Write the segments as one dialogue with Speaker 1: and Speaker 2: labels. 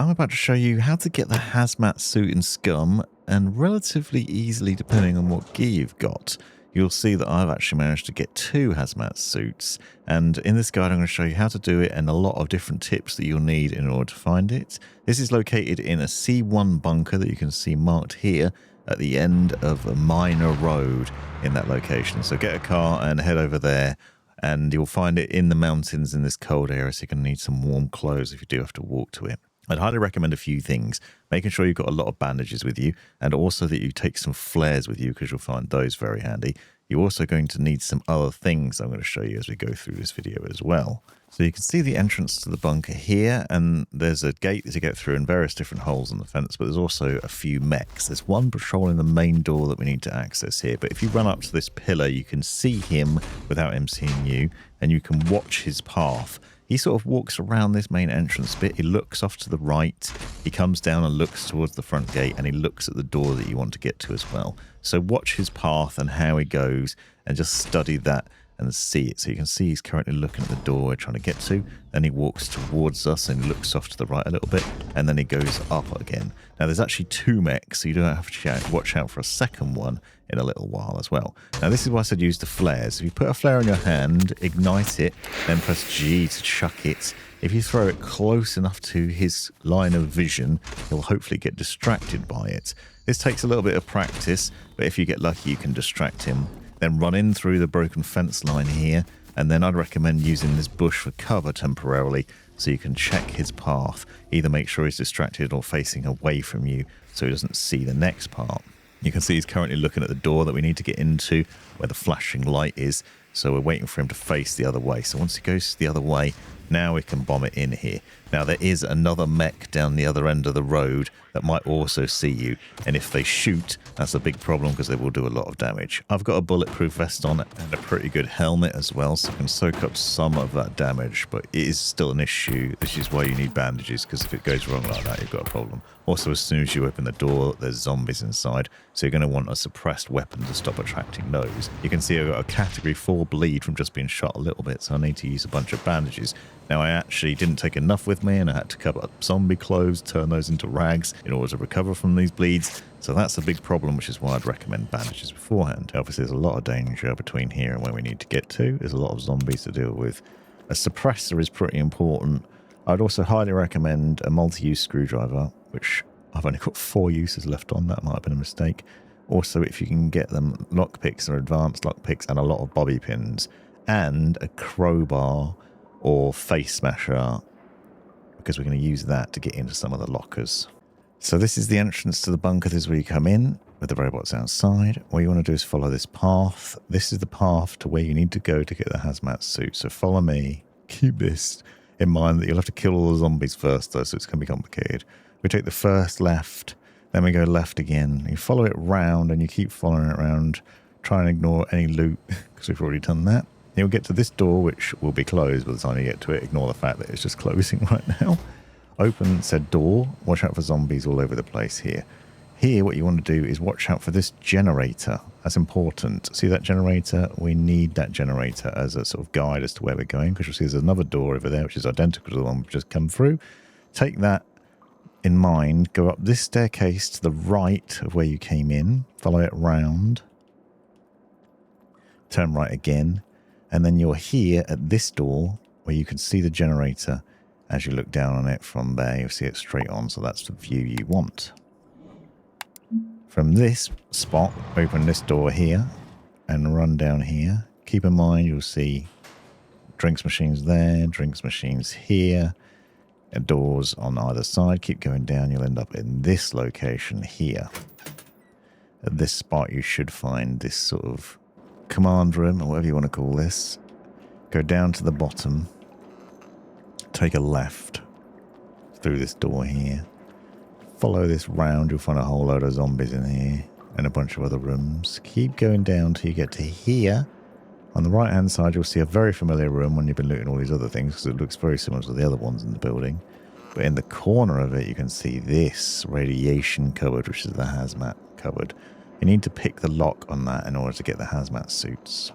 Speaker 1: I'm about to show you how to get the hazmat suit in Scum, and relatively easily depending on what gear you've got. You'll see that I've actually managed to get 2 hazmat suits, and in this guide I'm going to show you how to do it and a lot of different tips that you'll need in order to find it. This is located in a C1 bunker that you can see marked here at the end of a minor road in that location. So get a car and head over there, and you'll find it in the mountains in this cold area, so you're going to need some warm clothes if you do have to walk to it. I'd highly recommend a few things, making sure you've got a lot of bandages with you, and also that you take some flares with you because you'll find those very handy. You're also going to need some other things I'm going to show you as we go through this video as well. So you can see the entrance to the bunker here, and there's a gate to get through and various different holes in the fence, but there's also a few mechs. There's one patrolling the main door that we need to access here, but if you run up to this pillar, you can see him without him seeing you, and you can watch his path. He sort of walks around this main entrance bit, he looks off to the right, he comes down and looks towards the front gate, and he looks at the door that you want to get to as well. So watch his path and how he goes, and just study that and see it. So you can see he's currently looking at the door we're trying to get to, then he walks towards us and looks off to the right a little bit, and then he goes up again. Now there's actually 2 mechs, so you don't have to watch out for a second one in a little while as well. Now this is why I said use the flares. If you put a flare in your hand, ignite it, then press G to chuck it. If you throw it close enough to his line of vision, he'll hopefully get distracted by it. This takes a little bit of practice, but if you get lucky you can distract him. Then run in through the broken fence line here, and then I'd recommend using this bush for cover temporarily so you can check his path. Either make sure he's distracted or facing away from you so he doesn't see the next part. You can see he's currently looking at the door that we need to get into where the flashing light is, so we're waiting for him to face the other way. So once he goes the other way, now we can bomb it in here. Now there is another mech down the other end of the road that might also see you, and if they shoot, that's a big problem because they will do a lot of damage. I've got a bulletproof vest on and a pretty good helmet as well, so I can soak up some of that damage, but it is still an issue. This is why you need bandages, because if it goes wrong like that, you've got a problem. Also, as soon as you open the door, there's zombies inside, so you're going to want a suppressed weapon to stop attracting those. You can see I've got a category 4 bleed from just being shot a little bit, so I need to use a bunch of bandages. Now I actually didn't take enough with me, and I had to cover up zombie clothes, turn those into rags in order to recover from these bleeds. So that's a big problem, which is why I'd recommend bandages beforehand. Obviously, there's a lot of danger between here and where we need to get to. There's a lot of zombies to deal with. A suppressor is pretty important. I'd also highly recommend a multi-use screwdriver, which I've only got 4 uses left on. That might have been a mistake. Also, if you can get them, lockpicks or advanced lockpicks and a lot of bobby pins, and a crowbar or face smasher, because we're going to use that to get into some of the lockers. So this is the entrance to the bunker. This is where you come in with the robots outside. What you want to do is follow this path. This is the path to where you need to go to get the hazmat suit. So follow me. Keep this in mind that you'll have to kill all the zombies first though, so it's going to be complicated. We take the first left, then we go left again. You follow it round and you keep following it around. Try and ignore any loot because we've already done that. You'll get to this door, which will be closed by the time you get to it. Ignore the fact that it's just closing right now. Open said door. Watch out for zombies all over the place here. Here, what you want to do is watch out for this generator. That's important. See that generator? We need that generator as a sort of guide as to where we're going, because you'll see there's another door over there, which is identical to the one we've just come through. Take that in mind. Go up this staircase to the right of where you came in. Follow it round. Turn right again. And then you're here at this door where you can see the generator. As you look down on it from there, you'll see it straight on, so that's the view you want. From this spot, open this door here and run down here. Keep in mind you'll see drinks machines there, drinks machines here, and doors on either side. Keep going down, you'll end up in this location here. At this spot you should find this sort of command room, or whatever you want to call this. Go down to the bottom, take a left through this door here, follow this round, you'll find a whole load of zombies in here and a bunch of other rooms. Keep going down till you get to here. On the right hand side you'll see a very familiar room when you've been looting all these other things, because it looks very similar to the other ones in the building. But in the corner of it you can see this radiation cupboard, which is the hazmat cupboard. You need to pick the lock on that in order to get the hazmat suits.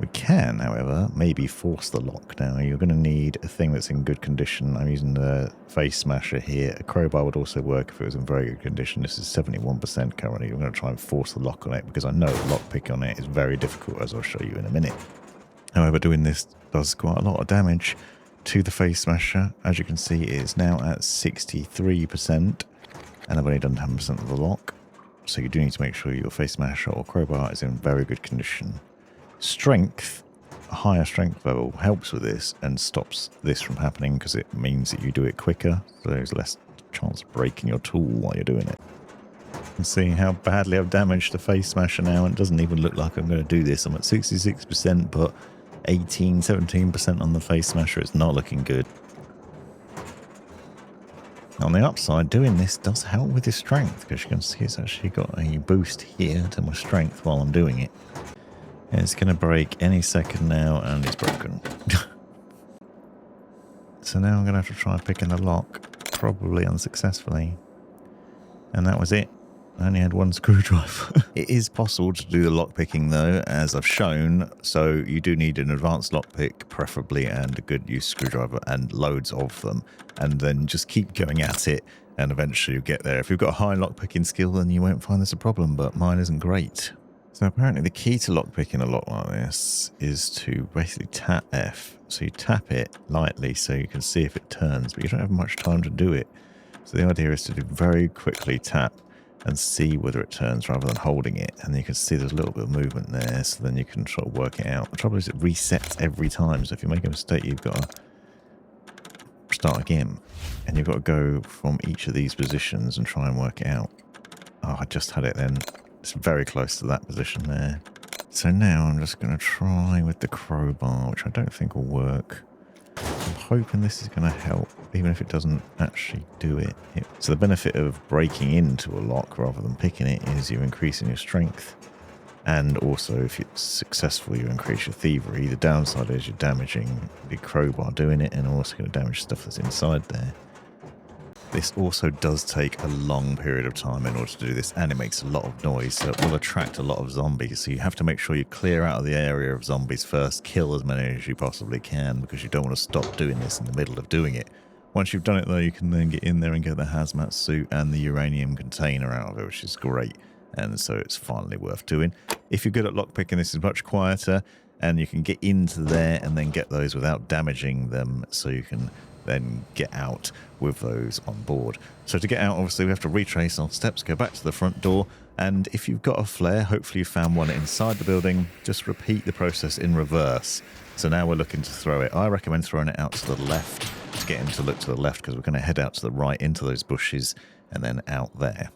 Speaker 1: We can, however, maybe force the lock. Now, you're going to need a thing that's in good condition. I'm using the face smasher here. A crowbar would also work if it was in very good condition. This is 71% currently. I'm going to try and force the lock on it because I know lockpick on it is very difficult, as I'll show you in a minute. However, doing this does quite a lot of damage to the face smasher. As you can see, it is now at 63%, and I've only done 10% of the lock. So you do need to make sure your face smasher or crowbar is in very good condition. Strength, a higher strength level, helps with this and stops this from happening because it means that you do it quicker, so there's less chance of breaking your tool while you're doing it. You can see how badly I've damaged the face smasher now, and it doesn't even look like I'm going to do this. I'm at 66%, but 17% on the face smasher. It's not looking good. On the upside, doing this does help with your strength, because you can see it's actually got a boost here to my strength while I'm doing it. It's going to break any second now, and it's broken. So now I'm going to have to try picking the lock, probably unsuccessfully. And that was it. I only had one screwdriver. It is possible to do the lockpicking though, as I've shown, so you do need an advanced lockpick, preferably, and a good use screwdriver, and loads of them. And then just keep going at it, and eventually you'll get there. If you've got a high lockpicking skill, then you won't find this a problem, but mine isn't great. So apparently the key to lockpicking a lock like this is to basically tap F. So you tap it lightly so you can see if it turns, but you don't have much time to do it. So the idea is to do very quickly tap and see whether it turns rather than holding it. And you can see there's a little bit of movement there, so then you can sort of work it out. The trouble is it resets every time, so if you make a mistake, you've got to start again. And you've got to go from each of these positions and try and work it out. Oh, I just had it then. It's very close to that position there. So now I'm just going to try with the crowbar, which I don't think will work. I'm hoping this is going to help, even if it doesn't actually do it. So the benefit of breaking into a lock rather than picking it is you're increasing your strength. And also, if it's successful, you increase your thievery. The downside is you're damaging the crowbar doing it, and also going to damage stuff that's inside there. This also does take a long period of time in order to do this, and it makes a lot of noise, so it will attract a lot of zombies. So you have to make sure you clear out of the area of zombies first, kill as many as you possibly can, because you don't want to stop doing this in the middle of doing it. Once you've done it though, you can then get in there and get the hazmat suit and the uranium container out of it, which is great, and so it's finally worth doing. If you're good at lockpicking, this is much quieter, and you can get into there and then get those without damaging them, so you can then get out with those on board. So to get out, obviously we have to retrace our steps, go back to the front door, and if you've got a flare, hopefully you found one inside the building, just repeat the process in reverse. So now we're looking to throw it. I recommend throwing it out to the left to get him to look to the left, because we're going to head out to the right into those bushes and then out there.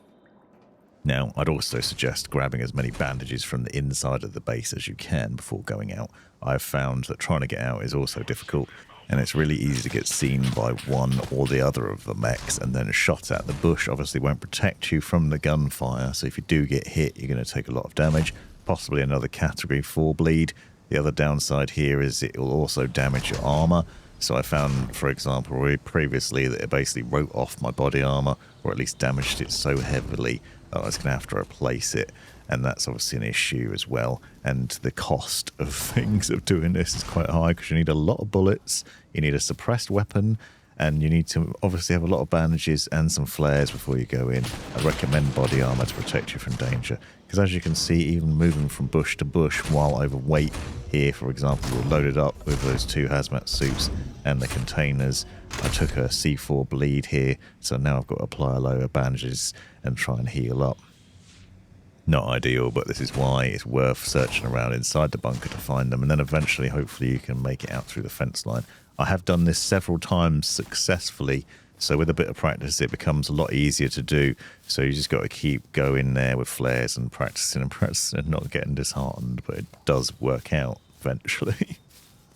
Speaker 1: Now, I'd also suggest grabbing as many bandages from the inside of the base as you can before going out. I've found that trying to get out is also difficult, and it's really easy to get seen by one or the other of the mechs, and then a shot at the bush obviously won't protect you from the gunfire, so if you do get hit, you're going to take a lot of damage, possibly another category 4 bleed. The other downside here is it will also damage your armor. So I found, for example, previously that it basically wrote off my body armor, or at least damaged it so heavily that I was going to have to replace it. And that's obviously an issue as well. And the cost of things of doing this is quite high, because you need a lot of bullets, you need a suppressed weapon, and you need to obviously have a lot of bandages and some flares before you go in. I recommend body armor to protect you from danger, because as you can see, even moving from bush to bush while overweight here, for example, we're loaded up with those 2 hazmat suits and the containers. I took a C4 bleed here, so now I've got to apply a load of bandages and try and heal up. Not ideal, but this is why it's worth searching around inside the bunker to find them, and then eventually, hopefully, you can make it out through the fence line. I have done this several times successfully, so with a bit of practice, it becomes a lot easier to do. So you just got to keep going there with flares and practicing and not getting disheartened, but it does work out eventually.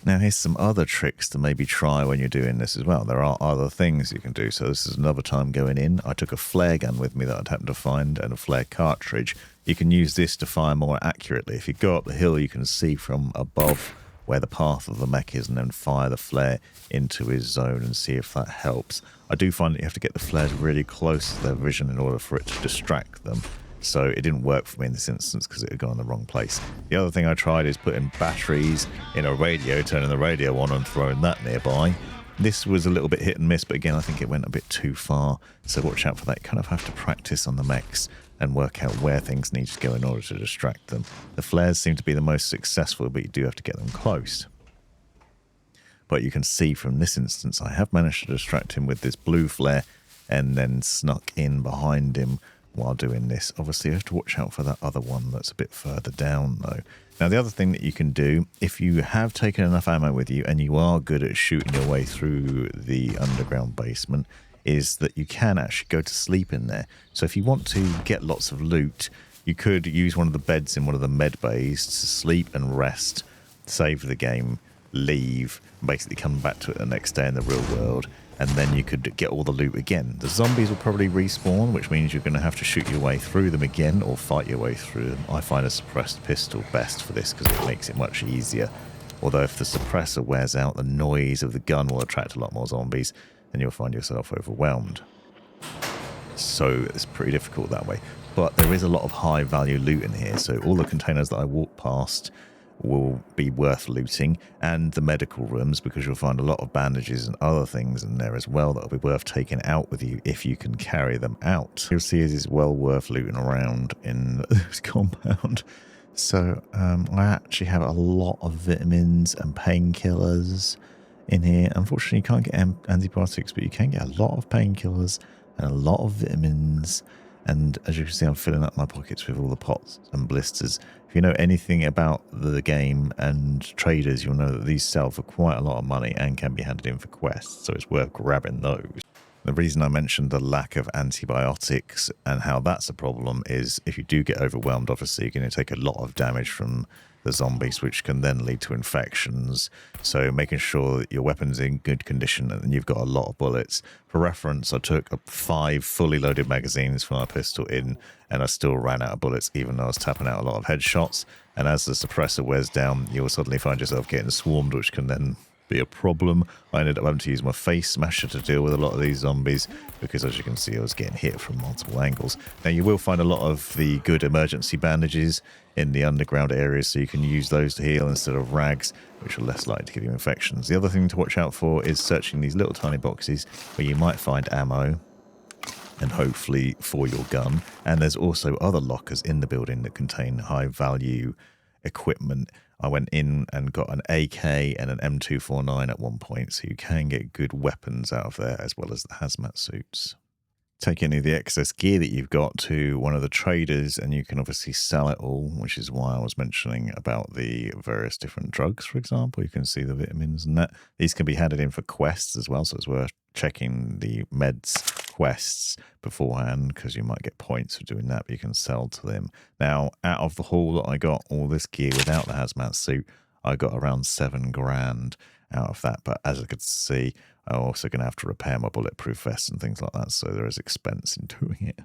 Speaker 1: Now, here's some other tricks to maybe try when you're doing this as well. There are other things you can do. So this is another time going in. I took a flare gun with me that I'd happened to find, and a flare cartridge. You can use this to fire more accurately. If you go up the hill, you can see from above where the path of the mech is, and then fire the flare into his zone and see if that helps. I do find that you have to get the flares really close to their vision in order for it to distract them. So it didn't work for me in this instance because it had gone in the wrong place. The other thing I tried is putting batteries in a radio, turning the radio on and throwing that nearby. This was a little bit hit and miss, but again, I think it went a bit too far. So watch out for that. You kind of have to practice on the mechs and work out where things need to go in order to distract them. The flares seem to be the most successful, but you do have to get them close. But you can see from this instance, I have managed to distract him with this blue flare and then snuck in behind him while doing this. Obviously, you have to watch out for that other one that's a bit further down, though. Now, the other thing that you can do, if you have taken enough ammo with you and you are good at shooting your way through the underground basement, is that you can actually go to sleep in there. So if you want to get lots of loot, you could use one of the beds in one of the med bays to sleep and rest, save the game, leave, basically come back to it the next day in the real world, and then you could get all the loot again. The zombies will probably respawn, which means you're going to have to shoot your way through them again or fight your way through them. I find a suppressed pistol best for this because it makes it much easier. Although if the suppressor wears out, the noise of the gun will attract a lot more zombies and you'll find yourself overwhelmed. So it's pretty difficult that way. But there is a lot of high value loot in here, so all the containers that I walk past will be worth looting, and the medical rooms, because you'll find a lot of bandages and other things in there as well that will be worth taking out with you if you can carry them out. You'll see it is well worth looting around in this compound. So I actually have a lot of vitamins and painkillers in here. Unfortunately, you can't get antibiotics, but you can get a lot of painkillers and a lot of vitamins. And as you can see, I'm filling up my pockets with all the pots and blisters. If you know anything about the game and traders, you'll know that these sell for quite a lot of money and can be handed in for quests, so it's worth grabbing those. The reason I mentioned the lack of antibiotics and how that's a problem is if you do get overwhelmed, obviously you're going to take a lot of damage from the zombies, which can then lead to infections. So making sure that your weapon's in good condition and you've got a lot of bullets. For reference, I took 5 fully loaded magazines for my pistol in, and I still ran out of bullets, even though I was tapping out a lot of headshots. And as the suppressor wears down, you'll suddenly find yourself getting swarmed, which can then be a problem. I ended up having to use my face smasher to deal with a lot of these zombies because, as you can see, I was getting hit from multiple angles. Now, you will find a lot of the good emergency bandages in the underground areas, so you can use those to heal instead of rags, which are less likely to give you infections. The other thing to watch out for is searching these little tiny boxes where you might find ammo and hopefully for your gun. And there's also other lockers in the building that contain high value equipment. I went in and got an AK and an M249 at one point, so you can get good weapons out of there as well as the hazmat suits. Take any of the excess gear that you've got to one of the traders and you can obviously sell it all, which is why I was mentioning about the various different drugs, for example. You can see the vitamins and that. These can be handed in for quests as well, so it's worth checking the meds quests beforehand because you might get points for doing that, but you can sell to them. Now, out of the haul that I got, all this gear without the hazmat suit, I got around 7 grand out of that. But as I could see, I'm also going to have to repair my bulletproof vest and things like that, so there is expense in doing it.